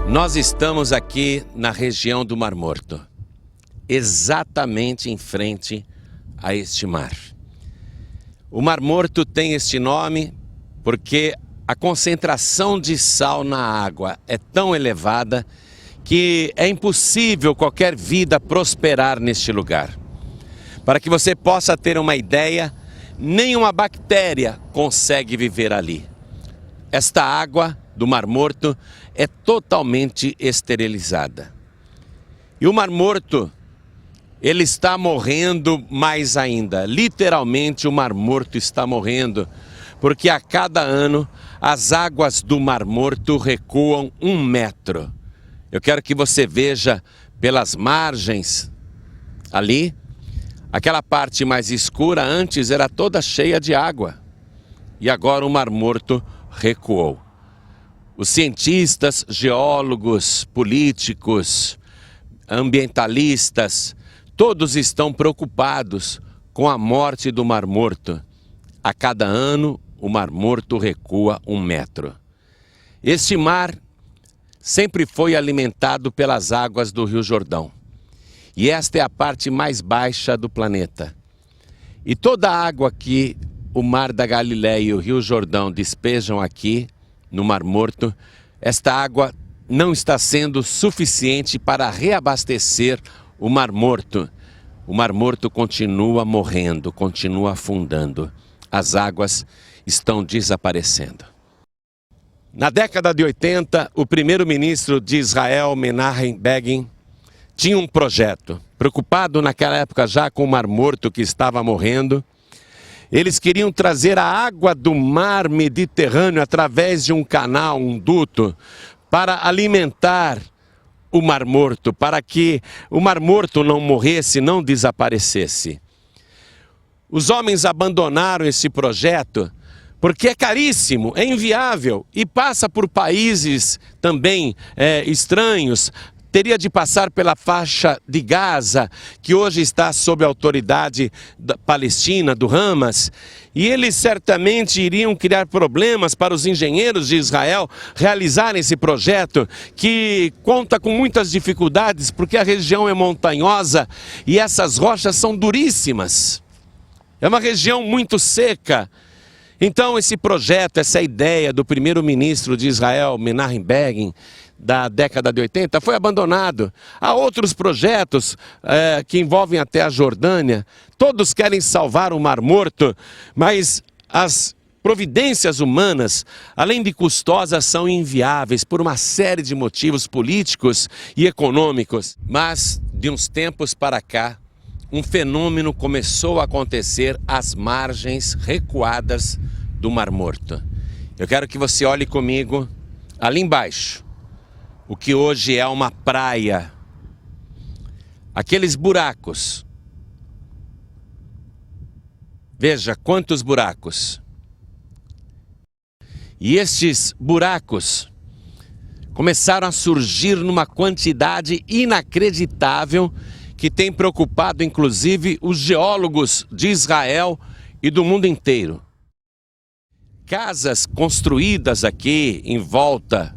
Nós estamos aqui na região do Mar Morto, exatamente em frente a este mar. O Mar Morto tem este nome porque a concentração de sal na água é tão elevada que é impossível qualquer vida prosperar neste lugar. Para que você possa ter uma ideia, nenhuma bactéria consegue viver ali. Esta água do Mar Morto é totalmente esterilizada. E o Mar Morto, ele está morrendo mais ainda. Literalmente o Mar Morto está morrendo, porque a cada ano as águas do Mar Morto recuam 1 metro. Eu quero que você veja pelas margens ali, aquela parte mais escura antes era toda cheia de água. E agora o Mar Morto recuou. Os cientistas, geólogos, políticos, ambientalistas, todos estão preocupados com a morte do Mar Morto. A cada ano, o Mar Morto recua 1 metro. Este mar sempre foi alimentado pelas águas do Rio Jordão. E esta é a parte mais baixa do planeta. E toda a água que o Mar da Galileia e o Rio Jordão despejam aqui, no Mar Morto, esta água não está sendo suficiente para reabastecer o Mar Morto. O Mar Morto continua morrendo, continua afundando. As águas estão desaparecendo. Na década de 80, o primeiro-ministro de Israel, Menachem Begin, tinha um projeto. Preocupado naquela época já com o Mar Morto que estava morrendo, eles queriam trazer a água do mar Mediterrâneo através de um canal, um duto, para alimentar o Mar Morto, para que o Mar Morto não morresse, não desaparecesse. Os homens abandonaram esse projeto porque é caríssimo, é inviável e passa por países também estranhos. Teria de passar pela faixa de Gaza, que hoje está sob a autoridade da Palestina, do Hamas, e eles certamente iriam criar problemas para os engenheiros de Israel realizarem esse projeto, que conta com muitas dificuldades, porque a região é montanhosa e essas rochas são duríssimas. É uma região muito seca. Então esse projeto, essa ideia do primeiro-ministro de Israel, Menachem Begin, da década de 80, foi abandonado. Há outros projetos que envolvem até a Jordânia. Todos querem salvar o Mar Morto, mas as providências humanas, além de custosas, são inviáveis por uma série de motivos políticos e econômicos. Mas, de uns tempos para cá, um fenômeno começou a acontecer às margens recuadas do Mar Morto. Eu quero que você olhe comigo ali embaixo, o que hoje é uma praia. Aqueles buracos. Veja quantos buracos. E estes buracos começaram a surgir numa quantidade inacreditável que tem preocupado inclusive os geólogos de Israel e do mundo inteiro. Casas construídas aqui em volta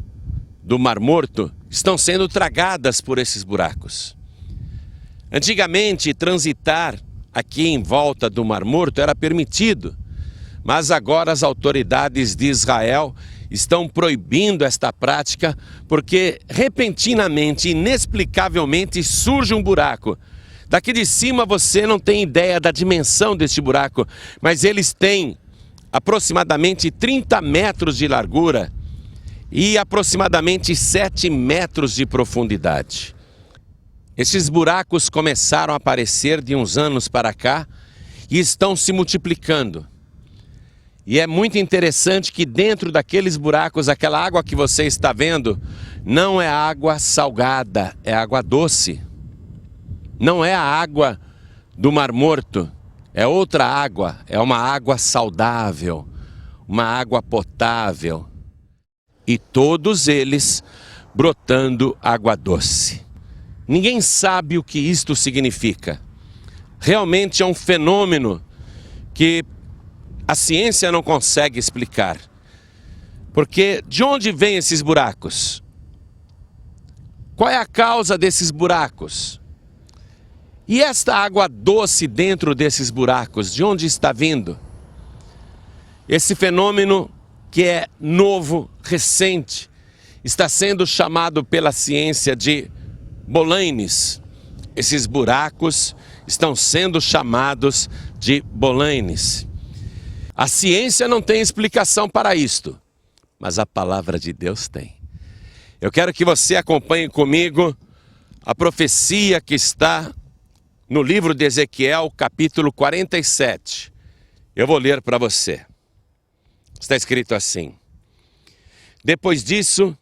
do Mar Morto estão sendo tragadas por esses buracos. Antigamente, transitar aqui em volta do Mar Morto era permitido, mas agora as autoridades de Israel estão proibindo esta prática porque repentinamente, inexplicavelmente, surge um buraco. Daqui de cima você não tem ideia da dimensão deste buraco, mas eles têm aproximadamente 30 metros de largura e aproximadamente 7 metros de profundidade. Esses buracos começaram a aparecer de uns anos para cá e estão se multiplicando. E é muito interessante que dentro daqueles buracos, aquela água que você está vendo, não é água salgada, é água doce. Não é a água do Mar Morto, é outra água, é uma água saudável, uma água potável. E todos eles brotando água doce. Ninguém sabe o que isto significa. Realmente é um fenômeno que a ciência não consegue explicar. Porque de onde vêm esses buracos? Qual é a causa desses buracos? E esta água doce dentro desses buracos, de onde está vindo? Esse fenômeno que é novo, recente, está sendo chamado pela ciência de bolanes. Esses buracos estão sendo chamados de bolanes. A ciência não tem explicação para isto, mas a palavra de Deus tem. Eu quero que você acompanhe comigo a profecia que está no livro de Ezequiel, capítulo 47. Eu vou ler para você. Está escrito assim: depois disso,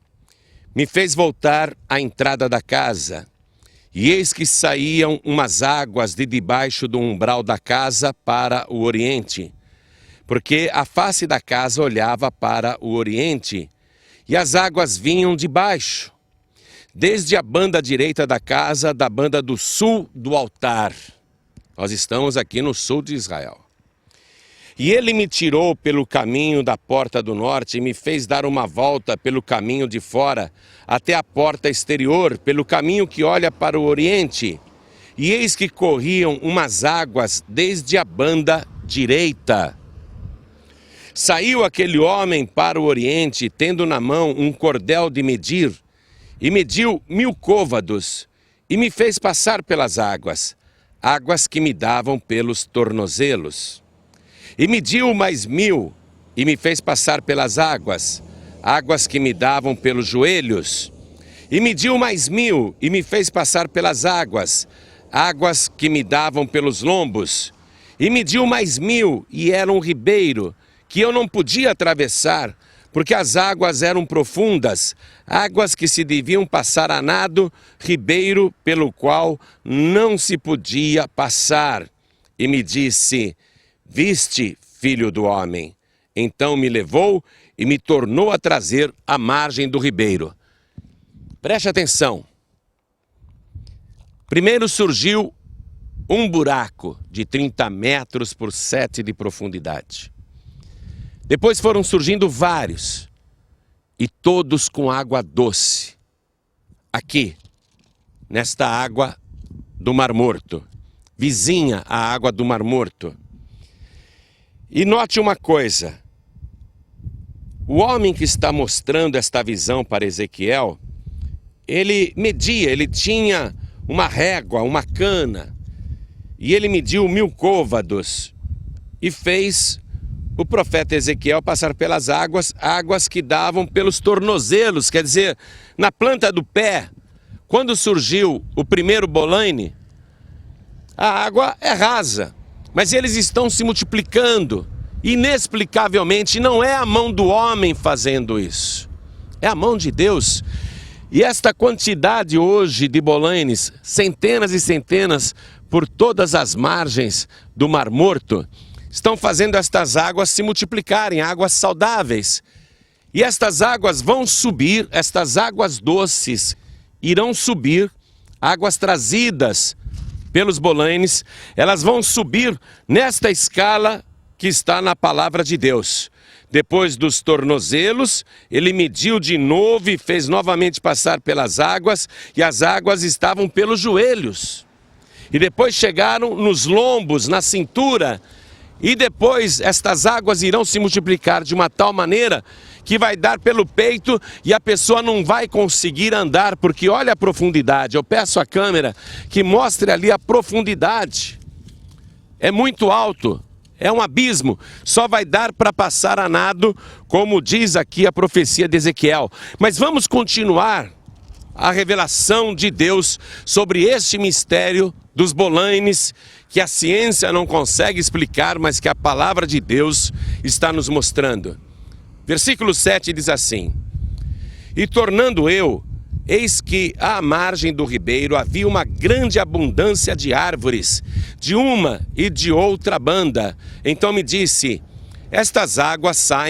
me fez voltar à entrada da casa, e eis que saíam umas águas de debaixo do umbral da casa para o oriente, porque a face da casa olhava para o oriente, e as águas vinham de baixo, desde a banda direita da casa, da banda do sul do altar. Nós estamos aqui no sul de Israel. E ele me tirou pelo caminho da porta do norte e me fez dar uma volta pelo caminho de fora até a porta exterior, pelo caminho que olha para o oriente. E eis que corriam umas águas desde a banda direita. Saiu aquele homem para o oriente, tendo na mão um cordel de medir, e mediu 1000 côvados, e me fez passar pelas águas, águas que me davam pelos tornozelos. E mediu mais 1000, e me fez passar pelas águas, águas que me davam pelos joelhos. E mediu mais 1000, e me fez passar pelas águas, águas que me davam pelos lombos. E mediu mais 1000, e era um ribeiro, que eu não podia atravessar, porque as águas eram profundas, águas que se deviam passar a nado, ribeiro pelo qual não se podia passar. E me disse: viste, filho do homem? Então me levou e me tornou a trazer à margem do ribeiro. Preste atenção. Primeiro surgiu um buraco de 30 metros por 7 de profundidade. Depois foram surgindo vários, e todos com água doce. Aqui, nesta água do Mar Morto, vizinha à água do Mar Morto. E note uma coisa, o homem que está mostrando esta visão para Ezequiel, ele media, ele tinha uma régua, uma cana, e ele mediu 1000 côvados, e fez o profeta Ezequiel passar pelas águas, águas que davam pelos tornozelos, quer dizer, na planta do pé. Quando surgiu o primeiro bolane, a água é rasa, mas eles estão se multiplicando, inexplicavelmente. Não é a mão do homem fazendo isso, é a mão de Deus. E esta quantidade hoje de bolanes, centenas e centenas por todas as margens do Mar Morto, estão fazendo estas águas se multiplicarem, águas saudáveis. E estas águas vão subir, estas águas doces irão subir, águas trazidas pelos bolanes, elas vão subir nesta escala que está na palavra de Deus. Depois dos tornozelos, ele mediu de novo e fez novamente passar pelas águas, e as águas estavam pelos joelhos. E depois chegaram nos lombos, na cintura. E depois estas águas irão se multiplicar de uma tal maneira que vai dar pelo peito e a pessoa não vai conseguir andar, porque olha a profundidade. Eu peço à câmera que mostre ali a profundidade. É muito alto, é um abismo, só vai dar para passar a nado, como diz aqui a profecia de Ezequiel. Mas vamos continuar a revelação de Deus sobre este mistério dos bolanes, que a ciência não consegue explicar, mas que a palavra de Deus está nos mostrando. Versículo 7 diz assim: e tornando eu, eis que à margem do ribeiro havia uma grande abundância de árvores, de uma e de outra banda. Então me disse: estas águas saem